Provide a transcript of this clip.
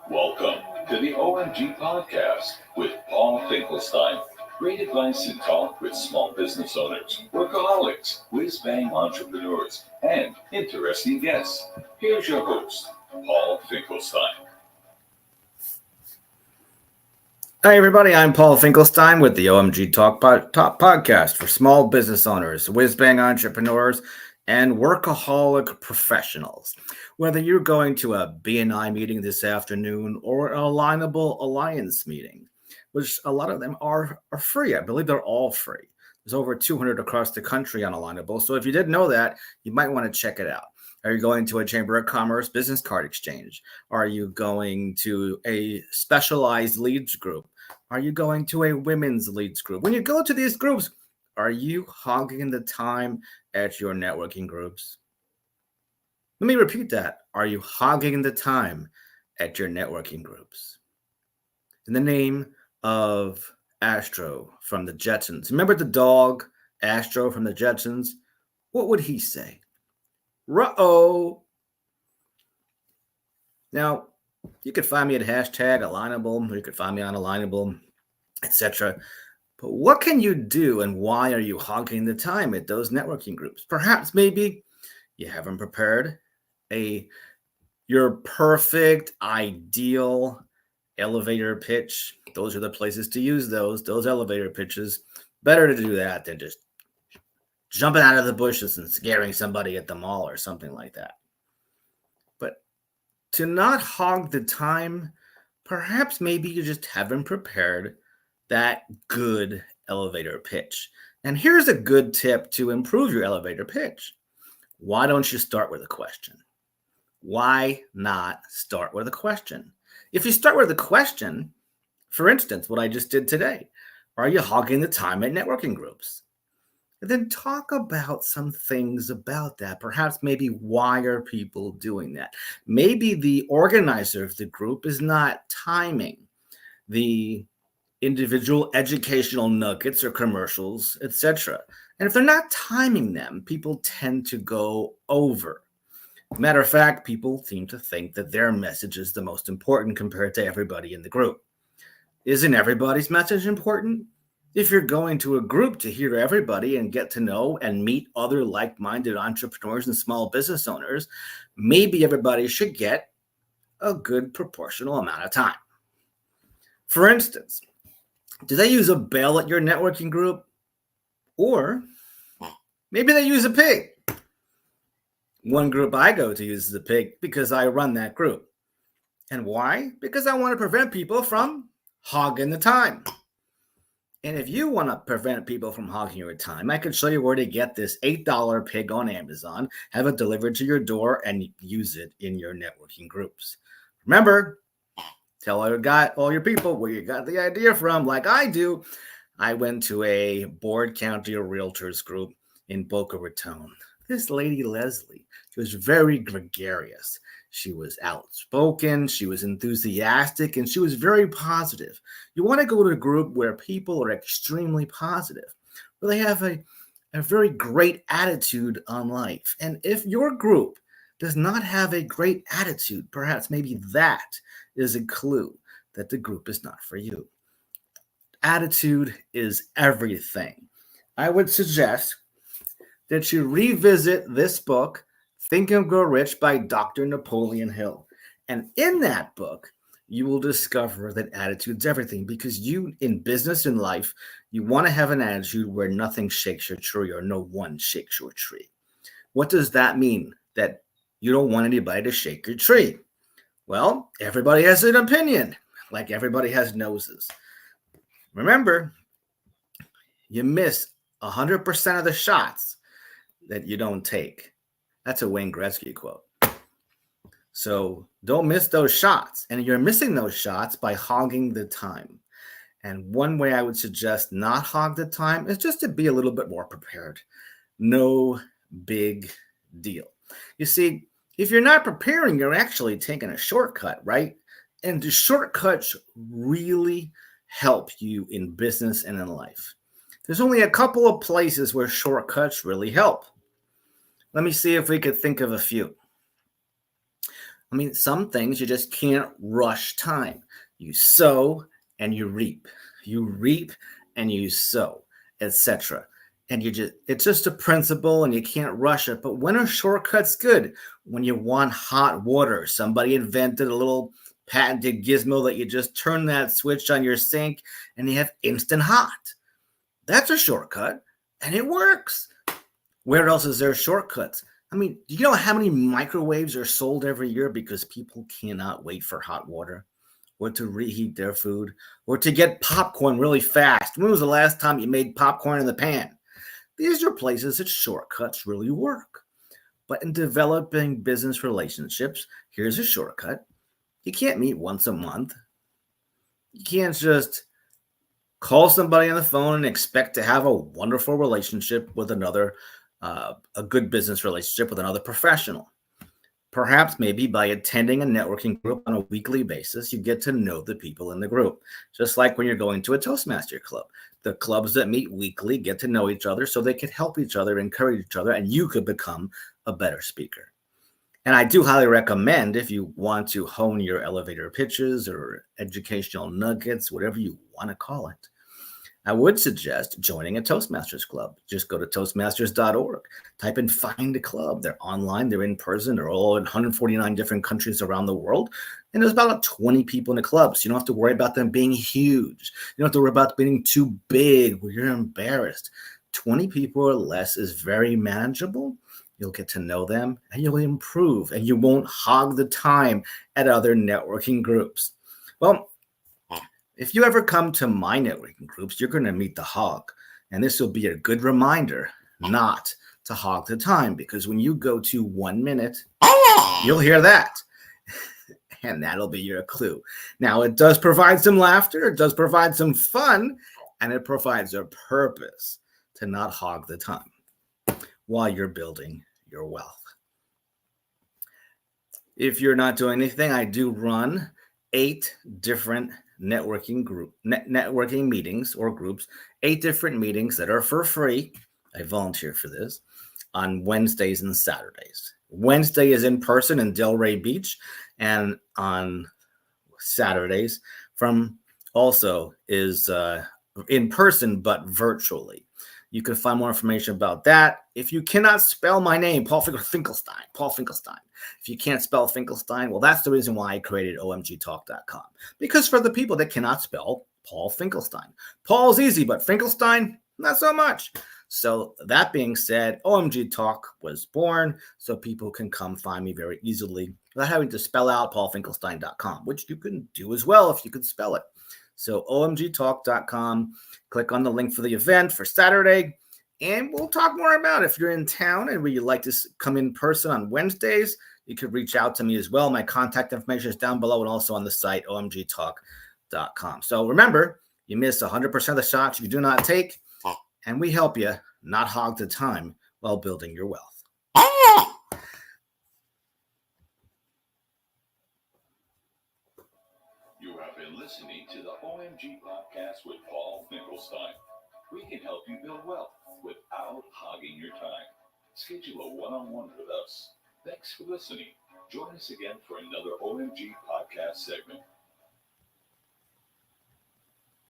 Welcome to the OMG Podcast with Paul Finkelstein. Great advice and talk with small business owners, workaholics, whiz-bang entrepreneurs, and interesting guests. Here's your host, Paul Finkelstein. Hi, everybody. I'm Paul Finkelstein with the OMG Talk Podcast for small business owners, whiz-bang entrepreneurs, and workaholic professionals. Whether you're going to a BNI meeting this afternoon or an Alignable Alliance meeting, which a lot of them are free. I believe they're all free. There's over 200 across the country on Alignable. So if you didn't know that, you might want to check it out. Are you going to a Chamber of Commerce business card exchange? Are you going to a specialized leads group? Are you going to a women's leads group? When you go to these groups, are you hogging the time at your networking groups? Let me repeat that. Are you hogging the time at your networking groups? In the name of Astro from the Jetsons. Remember the dog, Astro from the Jetsons? What would he say? Ruh-oh. Now, you could find me at hashtag Alignable. You could find me on Alignable, etc. But what can you do and why are you hogging the time at those networking groups? Perhaps maybe you haven't prepared your perfect, ideal elevator pitch. Those are the places to use those elevator pitches. Better to do that than just jumping out of the bushes and scaring somebody at the mall or something like that. But to not hog the time, perhaps maybe you just haven't prepared that good elevator pitch. And here's a good tip to improve your elevator pitch. Why don't you start with a question? Why not start with a question? If you start with a question, for instance, what I just did today, are you hogging the time at networking groups? And then talk about some things about that. Perhaps maybe why are people doing that? Maybe the organizer of the group is not timing the individual educational nuggets or commercials, etc. And if they're not timing them, people tend to go over. Matter of fact, people seem to think that their message is the most important compared to everybody in the group. Isn't everybody's message important? If you're going to a group to hear everybody and get to know and meet other like-minded entrepreneurs and small business owners, maybe everybody should get a good proportional amount of time. For instance, do they use a bell at your networking group? Or maybe they use a pig. One group I go to uses a pig because I run that group. And why? Because I want to prevent people from hogging the time. And if you want to prevent people from hogging your time, I can show you where to get this $8 pig on Amazon, have it delivered to your door, and use it in your networking groups. Remember, tell all your people where you got the idea from, like I do. I went to a Board County Realtors group in Boca Raton. This lady, Leslie, she was very gregarious. She was outspoken, she was enthusiastic, and she was very positive. You want to go to a group where people are extremely positive, where they have a very great attitude on life. And if your group does not have a great attitude, perhaps maybe that is a clue that the group is not for you. Attitude is everything. I would suggest that you revisit this book, Think and Grow Rich by Dr. Napoleon Hill. And in that book, you will discover that attitude's everything, because you, in business and life, you want to have an attitude where nothing shakes your tree or no one shakes your tree. What does that mean? That you don't want anybody to shake your tree. Well, everybody has an opinion, like everybody has noses. Remember, you miss 100% of the shots that you don't take. That's a Wayne Gretzky quote. So don't miss those shots. And you're missing those shots by hogging the time. And one way I would suggest not hog the time is just to be a little bit more prepared. No big deal. You see, if you're not preparing, you're actually taking a shortcut, right? And the shortcuts really help you in business and in life. There's only a couple of places where shortcuts really help. Let me see if we could think of a few. I mean, some things you just can't rush time. You sow and you reap. You reap and you sow, etc. And it's just a principle and you can't rush it. But when are shortcuts good? When you want hot water. Somebody invented a little patented gizmo that you just turn that switch on your sink and you have instant hot. That's a shortcut and it works. Where else is there shortcuts? I mean, do you know how many microwaves are sold every year because people cannot wait for hot water or to reheat their food or to get popcorn really fast? When was the last time you made popcorn in the pan? These are places that shortcuts really work. But in developing business relationships, here's a shortcut. You can't meet once a month. You can't just call somebody on the phone and expect to have a wonderful relationship with a good business relationship with another professional. Perhaps maybe by attending a networking group on a weekly basis, you get to know the people in the group. Just like when you're going to a Toastmaster club. The clubs that meet weekly get to know each other so they could help each other, encourage each other, and you could become a better speaker. And I do highly recommend, if you want to hone your elevator pitches or educational nuggets, whatever you want to call it, I would suggest joining a Toastmasters club. Just go to toastmasters.org, type in find a club. They're online, they're in person, they're all in 149 different countries around the world. And there's about 20 people in the club. So you don't have to worry about them being huge. You don't have to worry about being too big where you're embarrassed. 20 people or less is very manageable. You'll get to know them and you'll improve and you won't hog the time at other networking groups. Well, if you ever come to my networking groups, you're going to meet the hog. And this will be a good reminder not to hog the time, because when you go to 1 minute, you'll hear that. And that'll be your clue. Now, it does provide some laughter, it does provide some fun, and it provides a purpose to not hog the time while you're building your wealth. If you're not doing anything, I do run 8 different networking meetings or groups, 8 different meetings that are for free. I volunteer for this on Wednesdays and Saturdays. Wednesday is in person in Delray Beach, and on Saturdays from also is in person but virtually. You can find more information about that. If you cannot spell my name, Paul Finkelstein. If you can't spell Finkelstein, well, that's the reason why I created omgtalk.com. Because for the people that cannot spell Paul Finkelstein. Paul's easy, but Finkelstein, not so much. So that being said, OMG Talk was born so people can come find me very easily without having to spell out paulfinkelstein.com, which you can do as well if you could spell it. So omgtalk.com, click on the link for the event for Saturday, and we'll talk more about it. If you're in town and you'd like to come in person on Wednesdays, you could reach out to me as well. My contact information is down below and also on the site, omgtalk.com. So remember, you miss 100% of the shots you do not take, and we help you not hog the time while building your wealth. You have been listening to the OMG podcast with Paul Finkelstein. We can help you build wealth without hogging your time. Schedule a one-on-one with us. Thanks for listening. Join us again for another OMG podcast segment.